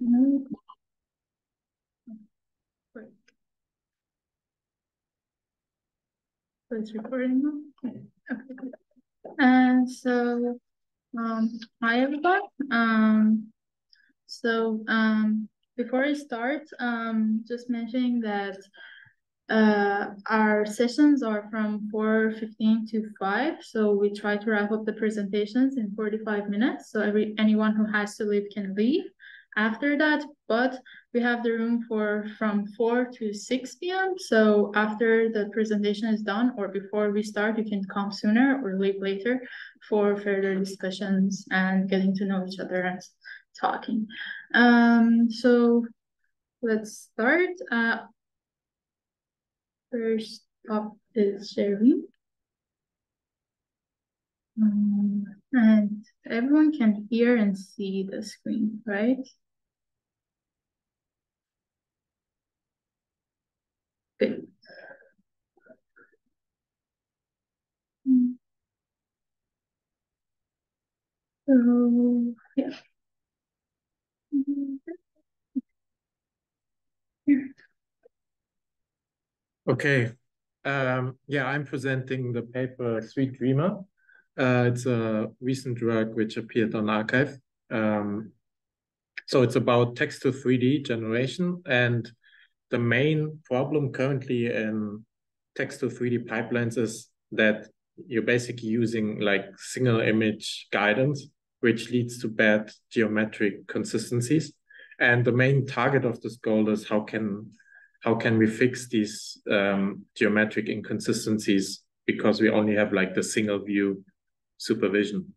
Mhm. Great. So it's recording now? Okay, good. So, hi everyone. So, before I start, just mentioning that our sessions are from 4:15 to 5, so we try to wrap up the presentations in 45 minutes, so anyone who has to leave can leave after that, but we have the room from 4 to 6 p.m., so after the presentation is done or before we start, you can come sooner or leave later for further discussions and getting to know each other and talking. So let's start. First up is sharing. And everyone can hear and see the screen, right? Good. So, yeah. Okay. Yeah, I'm presenting the paper SweetDreamer. It's a recent work which appeared on Archive. So it's about text to 3D generation. And the main problem currently in text to 3D pipelines is that you're basically using like single image guidance, which leads to bad geometric consistencies. And the main target of this goal is how can we fix these geometric inconsistencies, because we only have like the single view supervision.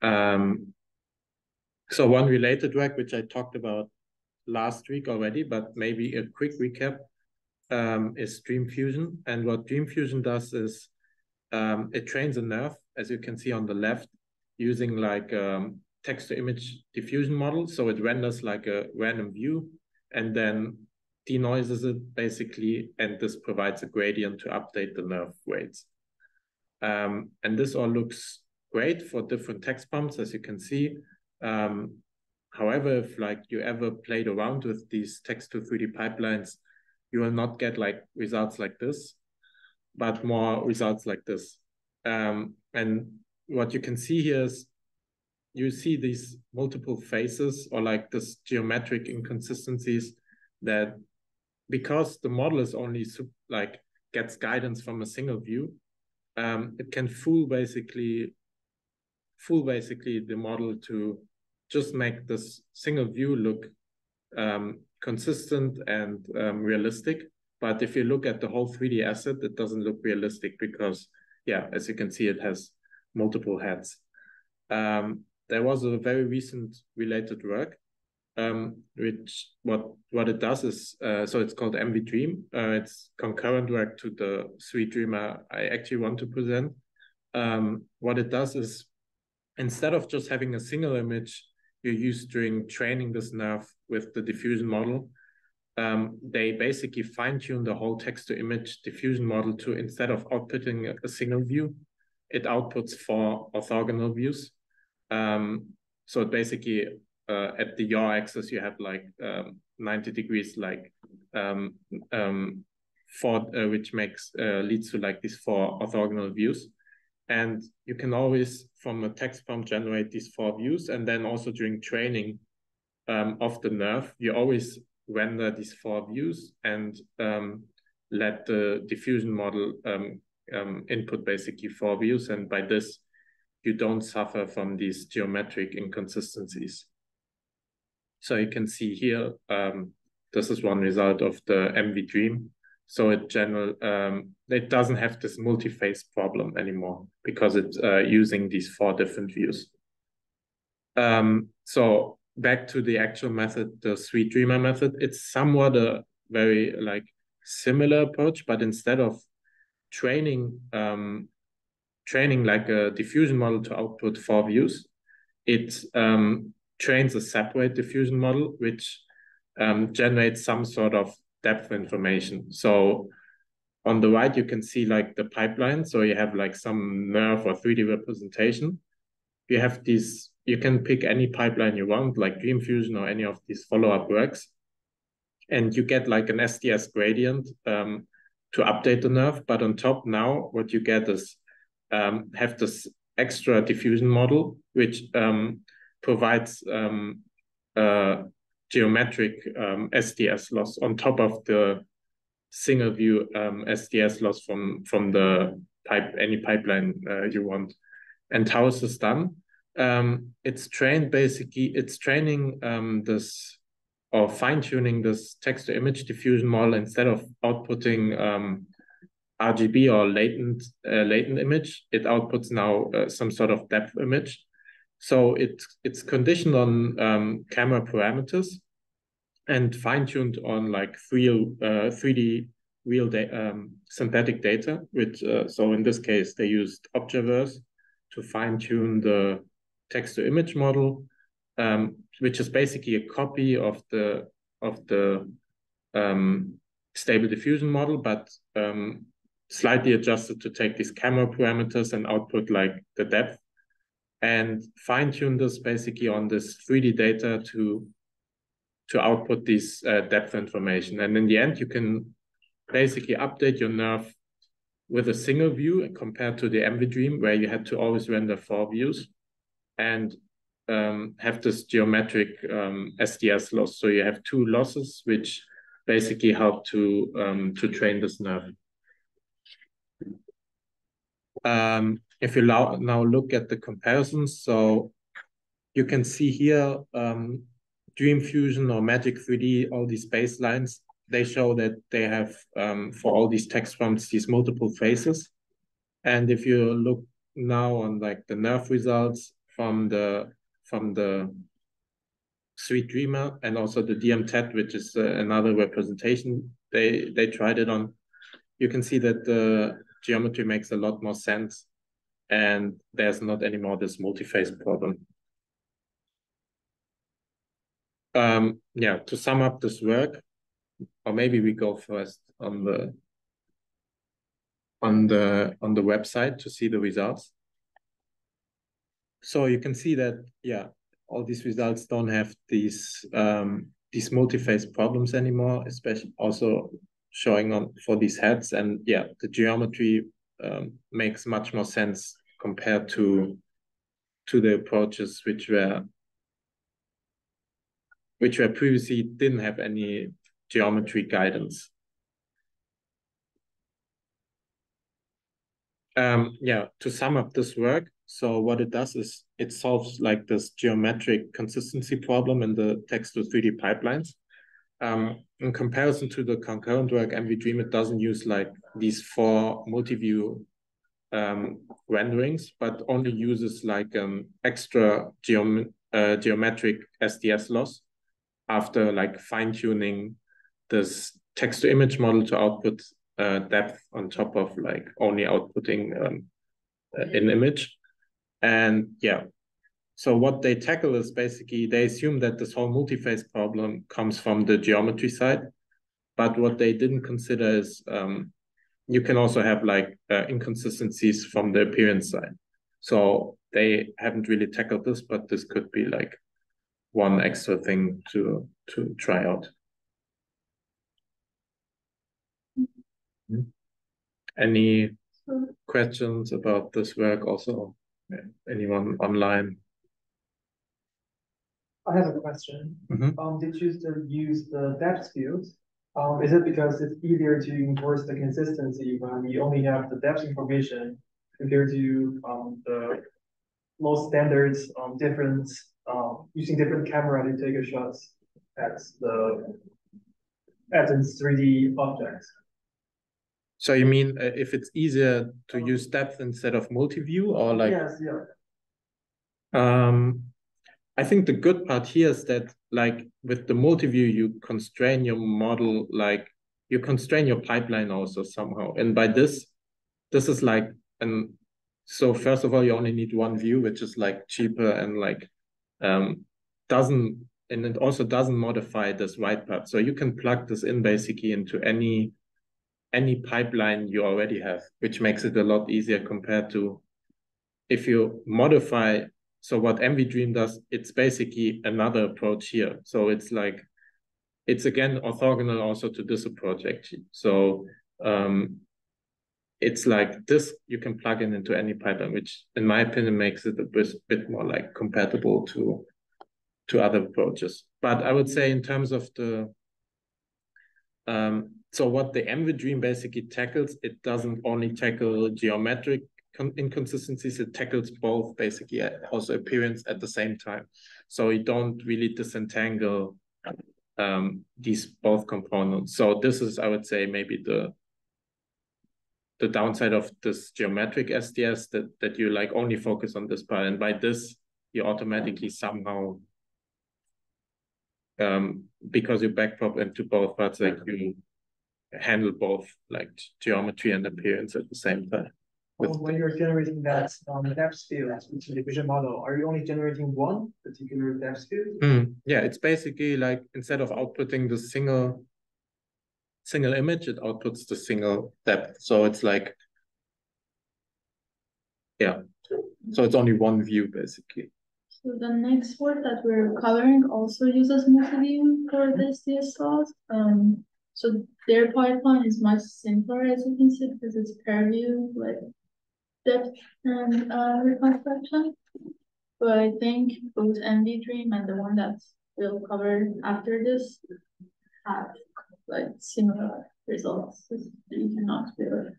So one related work, which I talked about last week already, but maybe a quick recap, is Diffusion. And what Diffusion does is it trains a nerve, as you can see on the left, using like text to image diffusion model. So it renders like a random view and then denoises it basically, and this provides a gradient to update the nerve weights. And this all looks great for different text prompts, as you can see. However, if like you ever played around with these text to 3D pipelines, you will not get like results like this, but more results like this. And what you can see here is you see these multiple phases or like this geometric inconsistencies that, because the model is only like gets guidance from a single view, it can fool basically the model to just make this single view look consistent and realistic. But if you look at the whole 3D asset, it doesn't look realistic because, yeah, as you can see, it has multiple heads. There was a very recent related work, which what it does is, so it's called MVDream. It's concurrent work to the SweetDreamer I actually want to present. What it does is, instead of just having a single image you use during training this nerve with the diffusion model, they basically fine-tune the whole text-to-image diffusion model to, instead of outputting a single view, it outputs 4 orthogonal views. So it basically, at the yaw axis, you have like 90 degrees, like which leads to like these 4 orthogonal views. And you can always, from a text prompt, generate these 4 views. And then also during training of the nerve, you always render these 4 views and let the diffusion model input basically 4 views. And by this, you don't suffer from these geometric inconsistencies. So you can see here, this is one result of the MVDream. So it doesn't have this multi-phase problem anymore because it's using these 4 different views. So back to the actual method, the SweetDreamer method, it's somewhat a very like similar approach, but instead of training like a diffusion model to output 4 views, it trains a separate diffusion model, which generates some sort of depth information. So on the right, you can see like the pipeline. So you have like some nerve or 3D representation. You you can pick any pipeline you want, like Diffusion or any of these follow-up works, and you get like an SDS gradient to update the nerve. But on top now, what you get is have this extra diffusion model, which provides geometric SDS loss on top of the single view SDS loss from the any pipeline you want. And how is this done? It's training this or fine-tuning this text-to-image diffusion model. Instead of outputting RGB or latent image, it outputs now some sort of depth image. So it's conditioned on camera parameters and fine-tuned on like 3D real synthetic data. So in this case, they used observers to fine-tune the text-to-image model, which is basically a copy of the stable diffusion model, but slightly adjusted to take these camera parameters and output like the depth, and fine-tune this basically on this 3D data to output this depth information. And in the end, you can basically update your nerve with a single view compared to the MVDream, where you had to always render 4 views, and have this geometric SDS loss. So you have 2 losses, which basically help to train this nerve. If you now look at the comparisons, so you can see here Diffusion or Magic 3D, all these baselines, they show that they have, for all these text prompts, these multiple phases. And if you look now on like the nerve results from the SweetDreamer and also the DMTET, which is another representation they tried it on, you can see that the geometry makes a lot more sense, and there's not anymore this multi-phase problem. Yeah, to sum up this work, or maybe we go first on the website to see the results. So you can see that, yeah, all these results don't have these multi-phase problems anymore, especially also showing on for these heads. And yeah, the geometry makes much more sense compared to the approaches which were previously didn't have any geometry guidance. Yeah, to sum up this work, so what it does is it solves like this geometric consistency problem in the text to 3D pipelines. In comparison to the concurrent work, MVDream, it doesn't use like these 4 multi-view renderings, but only uses like extra geometric SDS loss after like fine-tuning this text-to-image model to output depth on top of like only outputting an image. And yeah, so what they tackle is basically they assume that this whole multi-phase problem comes from the geometry side, but what they didn't consider is you can also have like inconsistencies from the appearance side. So they haven't really tackled this, but this could be like one extra thing to try out. Any questions about this work also? Anyone online? I have a question. Did you still use the depth field? Is it because it's easier to enforce the consistency when you only have the depth information compared to the most standard using different camera to take a shot at its 3D object? So you mean if it's easier to use depth instead of multi-view, or like? Yes, yeah. I think the good part here is that like with the multi-view, you constrain your model, like you constrain your pipeline also somehow. And by this is like, so first of all, you only need 1 view, which is like cheaper and like it also doesn't modify this right part. So you can plug this in basically into any pipeline you already have, which makes it a lot easier compared to if you modify so what MVDream does, it's basically another approach here. So it's like, it's again orthogonal also to this approach actually. So it's like this, you can plug in into any pipeline, which in my opinion makes it a bit more like compatible to other approaches. But I would say in terms of the, so what the MVDream basically tackles, it doesn't only tackle geometric inconsistencies, it tackles both basically also appearance at the same time. So you don't really disentangle these both components. So this is, I would say, maybe the downside of this geometric SDS, that you like only focus on this part, and by this you automatically somehow because you backprop into both parts, like you handle both like geometry and appearance at the same time. When you're generating that depth field with the diffusion model, are you only generating one particular depth field? Yeah, it's basically like instead of outputting the single image, it outputs the single depth. So it's like, yeah, so it's only one view basically. So the next work that we're covering also uses multi-view for the SDS laws. So their pipeline is much simpler, as you can see, because it's per view, like depth and reconstruction. But I think both MVDream and the one that we'll cover after this have like similar results. You cannot really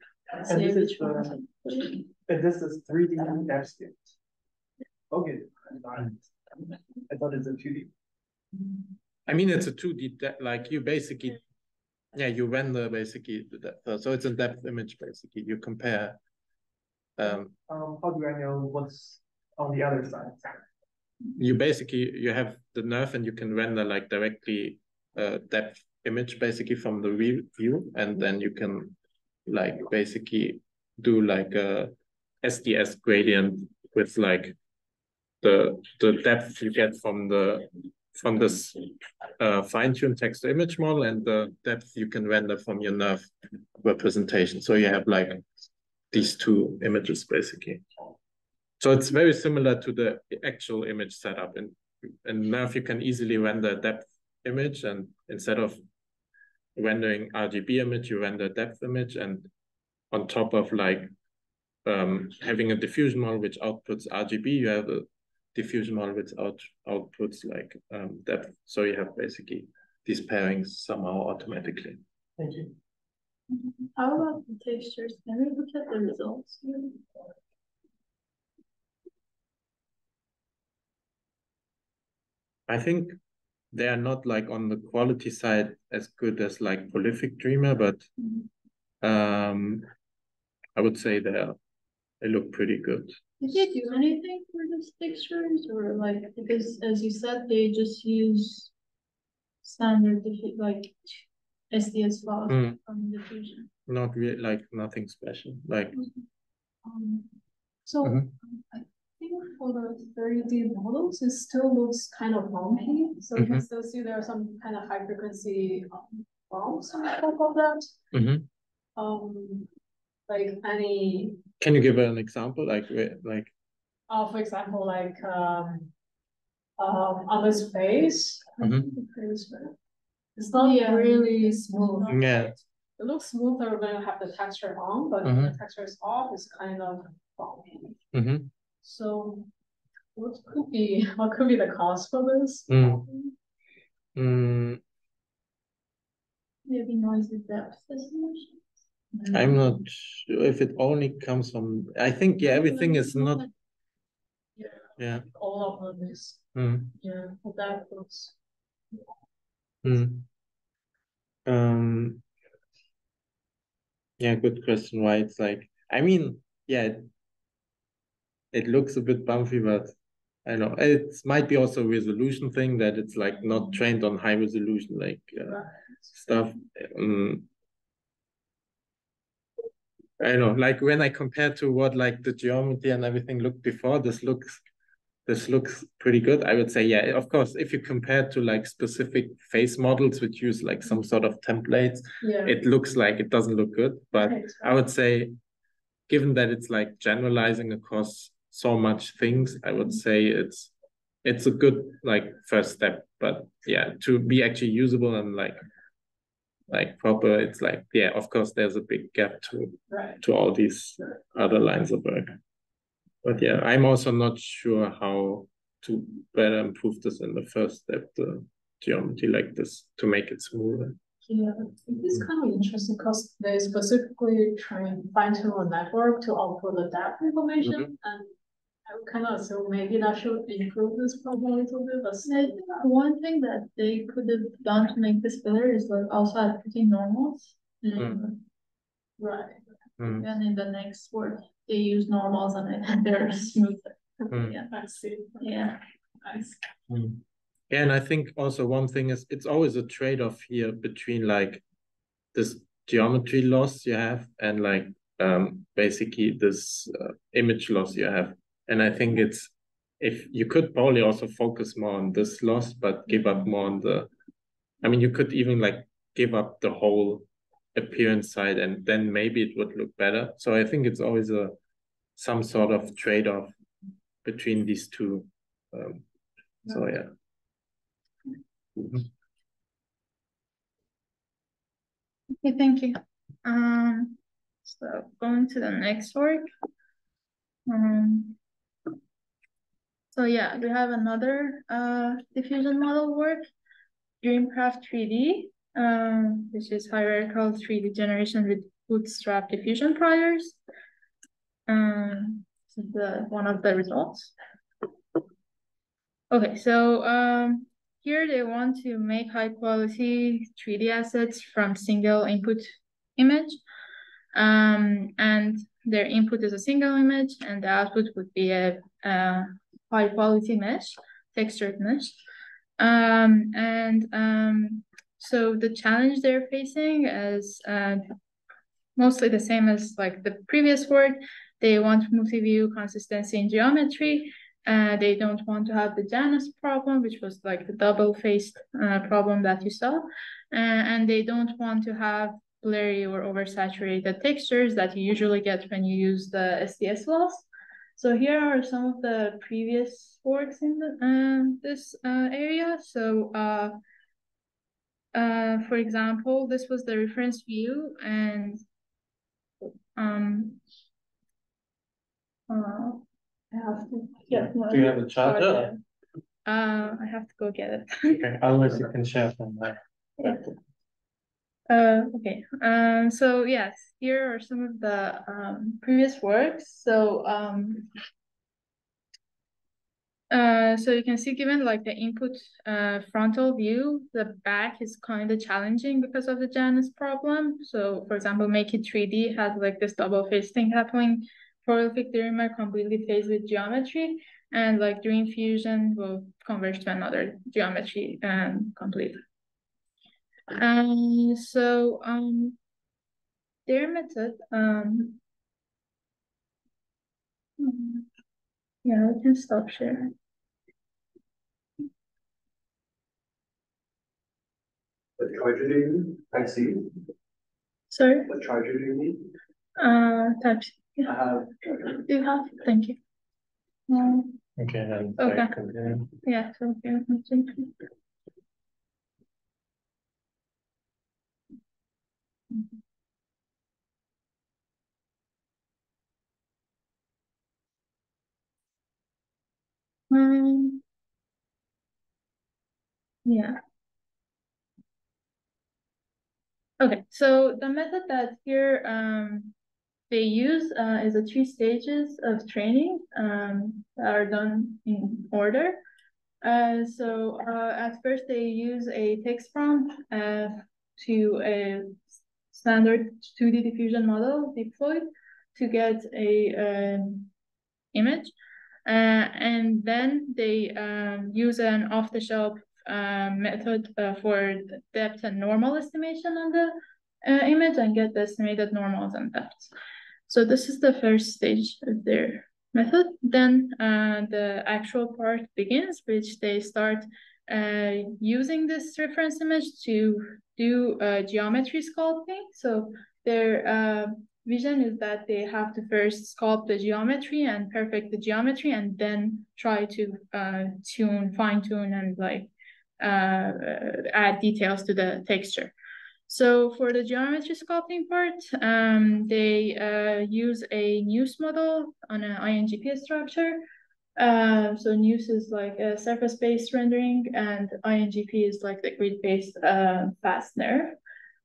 say which one. And this is 3D depth field. Okay. I thought it's a 2D. I mean, it's a 2D, like you basically, yeah, you render basically the depth. So it's a depth image basically. You compare. How do I know what's on the other side? You basically, you have the nerve and you can render like directly depth image basically from the view, and then you can like basically do like a SDS gradient with like the depth you get from this fine-tuned text-to-image model and the depth you can render from your nerve representation. So you have like these two images basically. So it's very similar to the actual image setup. In nerve, you can easily render a depth image, and instead of rendering RGB image, you render depth image, and on top of like having a diffusion model which outputs RGB, you have a diffusion model which outputs like depth. So you have basically these pairings somehow automatically. Thank you. How about the textures? Can we look at the results here? I think they are not like on the quality side as good as like Prolific Dreamer, but I would say they look pretty good. Did they do anything for these textures, or like, because as you said, they just use standard like SDS files from Diffusion? Not really, like nothing special. Like I think for the 3D models, it still looks kind of bumpy. So you can still see there are some kind of high frequency bumps on top of that. Like any. Can you give an example? Like for example, like on this face, it's not really smooth. Yeah. Right? It looks smoother when you have the texture on, but when the texture is off, it's kind of bumpy. So what could be the cause for this? Maybe noisy depth estimation. I'm not sure if it only comes from. I think everything is not. Yeah. All of them is. Yeah, well, that looks. Yeah, good question. Why it's like, I mean, yeah, it looks a bit bumpy, but I know it might be also a resolution thing, that it's like not trained on high resolution like stuff. I know, like when I compare to what like the geometry and everything looked before, this looks pretty good. I would say, yeah, of course, if you compare to like specific face models which use like some sort of templates, it looks like it doesn't look good. But I would say, given that it's like generalizing across so much things, I would say it's a good like first step. But yeah, to be actually usable and like proper, it's like, yeah, of course there's a big gap to all these other lines of work. But yeah, I'm also not sure how to better improve this in the first step, the geometry like this, to make it smoother. Yeah, it's kind of interesting because they specifically fine-tune a network to output the depth information, and I would kind of assume maybe that should improve this problem a little bit. But I think one thing that they could have done to make this better is like also add putting normals. right. And in the next work, they use normals and they're smoother. Yeah, I see. Yeah. Nice. Yeah, and I think also one thing is it's always a trade-off here between like this geometry loss you have and like basically this image loss you have. And I think it's, if you could probably also focus more on this loss, but give up more on the, I mean, you could even like give up the whole appearance side and then maybe it would look better. So I think it's always some sort of trade-off between these two. So yeah. Okay, thank you. So going to the next work. So yeah, we have another diffusion model work, Dreamcraft 3D, which is hierarchical 3D generation with Bootstrapped diffusion priors. This is one of the results. Okay, so here they want to make high quality 3D assets from single input image. And their input is a single image and the output would be a high quality mesh, textured mesh. So the challenge they're facing is mostly the same as like the previous work. They want multi-view consistency in geometry. They don't want to have the Janus problem, which was like the double-faced problem that you saw. And they don't want to have blurry or oversaturated textures that you usually get when you use the SDS loss. So here are some of the previous works in this area. So for example, this was the reference view, and I have to. Do you have a charger? I have to go get it. Okay, otherwise you can share from there. Yeah. Okay. So yes, here are some of the previous works. So you can see, given like the input frontal view, the back is kind of challenging because of the Janus problem. So for example, Make It 3D has like this double phase thing happening. Prolific Dreamer completely phased with geometry, and like Diffusion will converge to another geometry completely. Their method, yeah, we can stop sharing. What charger do you need? Type-C? Sorry? What charger do you need? Type-C. I have. Do you have? Thank you. Okay, then. Okay. Yeah, so here. Yeah. Okay, so the method that here they use is the 3 stages of training that are done in order. At first they use a text prompt to a standard 2D diffusion model deployed to get a image. And then they use an off-the-shelf method for depth and normal estimation on the image and get the estimated normals and depths. So this is the first stage of their method. Then the actual part begins, which they start using this reference image to do geometry sculpting. So they're vision is that they have to first sculpt the geometry and perfect the geometry, and then try to fine tune, and like add details to the texture. So for the geometry sculpting part, they use a News model on an INGP structure. So News is like a surface-based rendering, and INGP is like the grid-based fastener.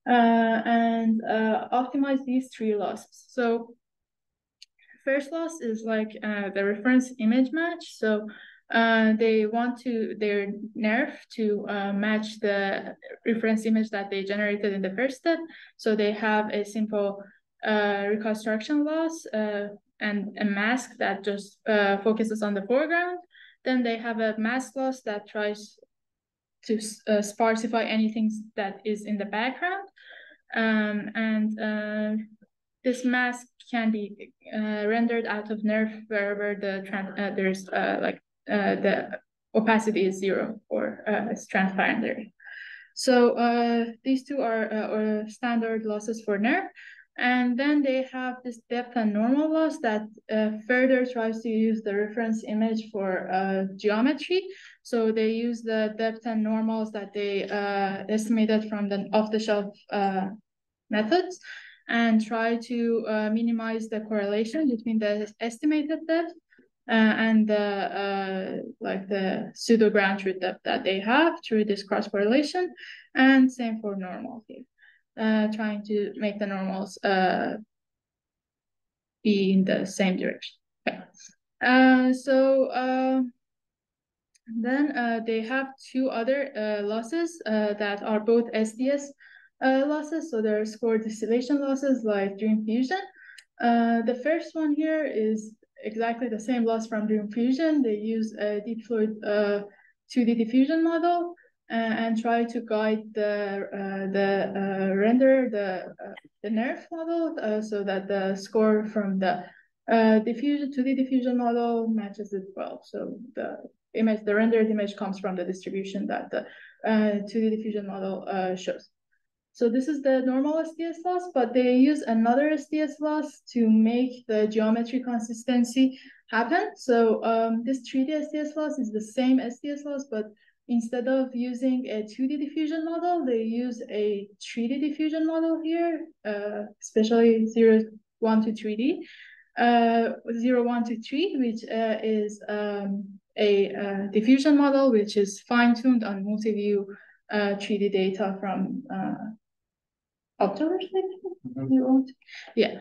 And optimize these three losses. So first loss is like the reference image match. So they want their nerf to match the reference image that they generated in the first step. So they have a simple reconstruction loss and a mask that just focuses on the foreground. Then they have a mask loss that tries to sparsify anything that is in the background. This mask can be rendered out of nerf wherever the opacity is 0 or it's transparent. So these two are standard losses for nerf. And then they have this depth and normal loss that further tries to use the reference image for geometry. So they use the depth and normals that they estimated from the off-the-shelf methods, and try to minimize the correlation between the estimated depth and the pseudo ground truth depth that they have through this cross correlation. And same for normal here, trying to make the normals be in the same direction. Okay. Then they have two other losses that are both SDS losses. So they're score distillation losses like Dream Fusion. The first one here is exactly the same loss from Dream Fusion. They use a deep fluid 2D diffusion model and try to guide the render, the nerf model, so that the score from the 2D diffusion model matches it well. So the rendered image comes from the distribution that the 2D diffusion model shows. So this is the normal SDS loss, but they use another SDS loss to make the geometry consistency happen. So this 3D SDS loss is the same SDS loss, but instead of using a 2D diffusion model, they use a 3D diffusion model here, especially 0, 1 to 3D. 0, 1 to 3, which is a diffusion model, which is fine-tuned on multi-view 3D data from October, yeah.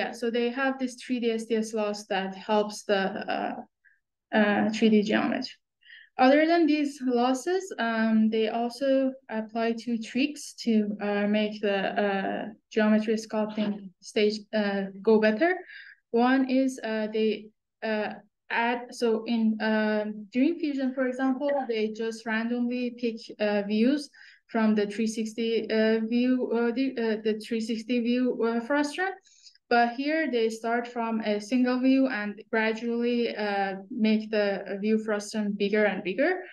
So they have this 3D SDS loss that helps the 3D geometry. Other than these losses, they also apply 2 tricks to make the geometry sculpting stage go better. One is they add, so in Dream Fusion, for example, they just randomly pick views from the 360 view, the 360 view frustum. But here they start from a single view and gradually make the view frustum bigger and bigger.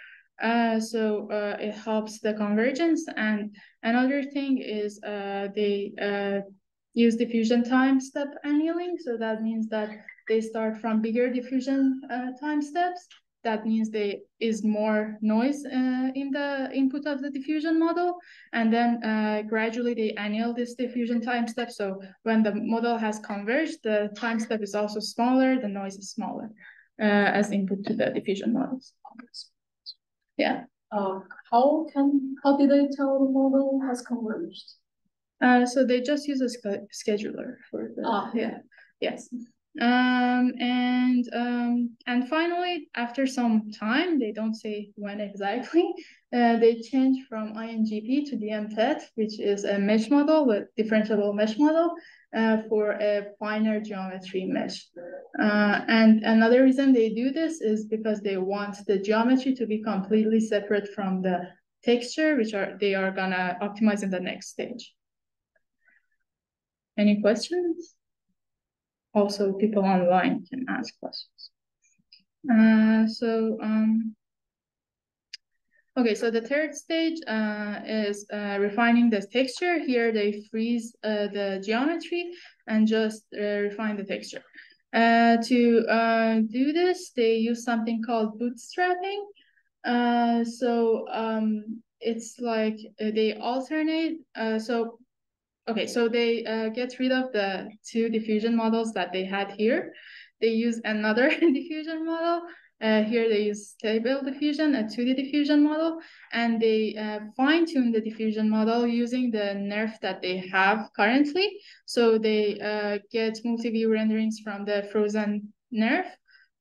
So it helps the convergence. And another thing is they use diffusion time step annealing. So that means that they start from bigger diffusion time steps. That means there is more noise in the input of the diffusion model. And then gradually they anneal this diffusion time step. So when the model has converged, the time step is also smaller, the noise is smaller as input to the diffusion models. Yeah. How did they tell the model has converged? So they just use a scheduler for the, yeah, yes. And finally, after some time, they don't say when exactly, they change from INGP to DMTET, which is a mesh model, with differentiable mesh model for a finer geometry mesh. And another reason they do this is because they want the geometry to be completely separate from the texture, which they are gonna optimize in the next stage. Any questions? Also, people online can ask questions. Okay, so the third stage is refining the texture. Here they freeze the geometry and just refine the texture. To do this, they use something called bootstrapping. It's like they alternate. So they get rid of the two diffusion models that they had here. They use another diffusion model. Here they use stable diffusion, a 2D diffusion model, and they fine-tune the diffusion model using the nerf that they have currently. So they get multi-view renderings from the frozen nerf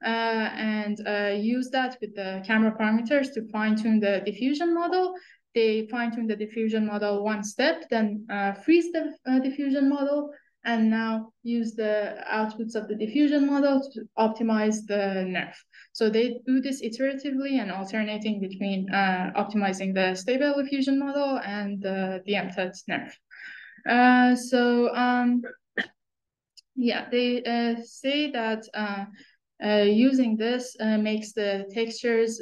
and use that with the camera parameters to fine-tune the diffusion model. They fine-tune the diffusion model one step, then freeze the diffusion model, and now use the outputs of the diffusion model to optimize the nerf. So they do this iteratively and alternating between optimizing the stable diffusion model and the embedded nerf. Yeah, they say that using this makes the textures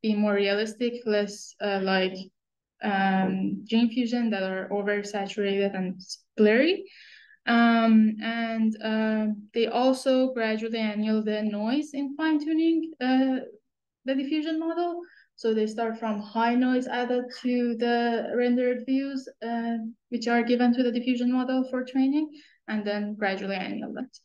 be more realistic, less like Dream Fusion that are oversaturated and blurry. They also gradually annul the noise in fine-tuning the diffusion model. So they start from high noise added to the rendered views, which are given to the diffusion model for training, and then gradually annul that.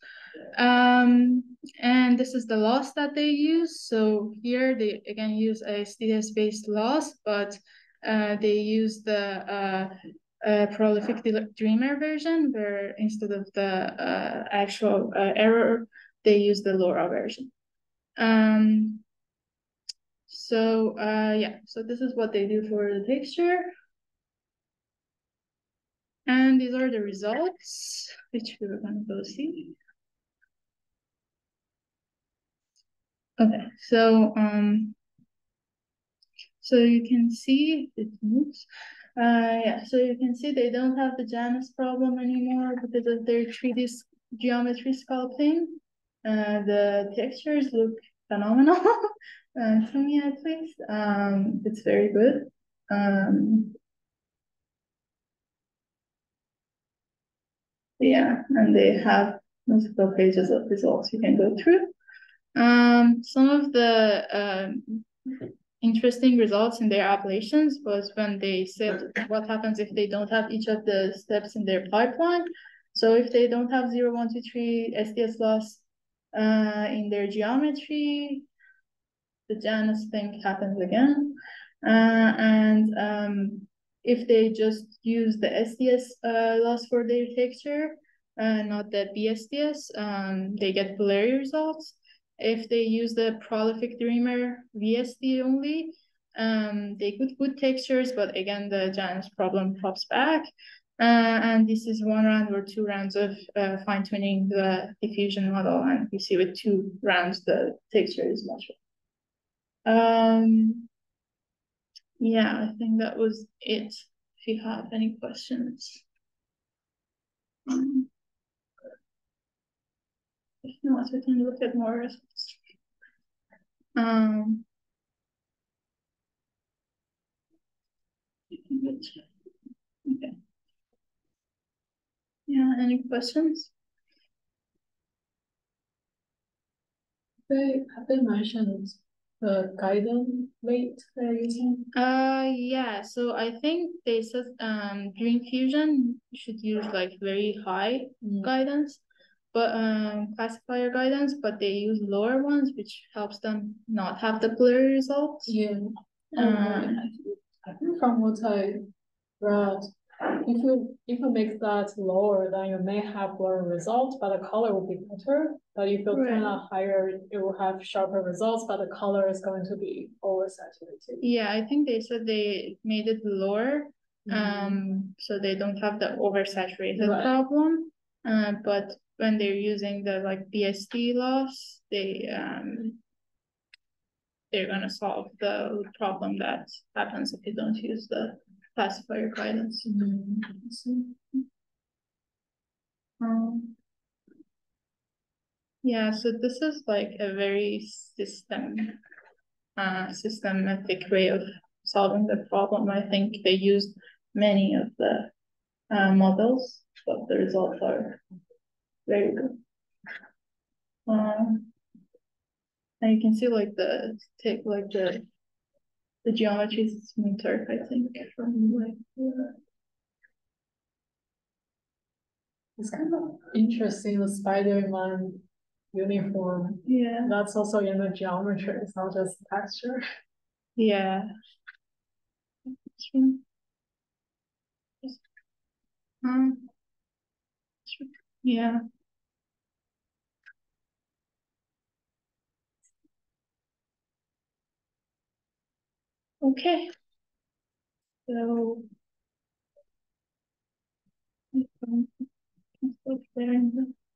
And this is the loss that they use. So here they again use a STS-based loss, but they use the prolific dreamer version, where instead of the actual error, they use the LoRa version. So this is what they do for the texture. And these are the results, which we were going to go see. Okay, so you can see it moves. So you can see they don't have the Janus problem anymore because of their 3D geometry sculpting. The textures look phenomenal to me at least. It's very good. Yeah, and they have multiple pages of results you can go through. Some of the interesting results in their ablations was when they said what happens if they don't have each of the steps in their pipeline. So if they don't have 0, 1, 2, 3 STS loss in their geometry, the Janus thing happens again. If they just use the STS loss for their texture, not the BSTS, they get blurry results. If they use the prolific dreamer VST only, they get good textures, but again, the Janus problem pops back. And this is 1 round or 2 rounds of fine-tuning the diffusion model, and you see with 2 rounds, the texture is much better. Yeah, I think that was it. If you have any questions. If not, we can look at more results. Okay. Yeah, any questions? Have they mentioned the guidance rate they're using? Yeah, so I think they said Dream Fusion should use like very high guidance, but classifier guidance, but they use lower ones, which helps them not have the blurry results. Yeah. I think from what I read, if you make that lower, then you may have blurry results, but the color will be better. But if you turn it higher, it will have sharper results, but the color is going to be oversaturated. Yeah, I think they said they made it lower, so they don't have the oversaturated problem. But when they're using the like BSD loss, they're gonna solve the problem that happens if you don't use the classifier guidance. Yeah, so this is like a very systematic way of solving the problem. I think they used many of the models, but the results are very good. And you can see like the geometry is smoother, I think, from like It's kind of interesting, the Spider-Man uniform. yeah. That's also in the geometry, it's not just texture. Yeah. Yeah. Okay. So stop sharing this.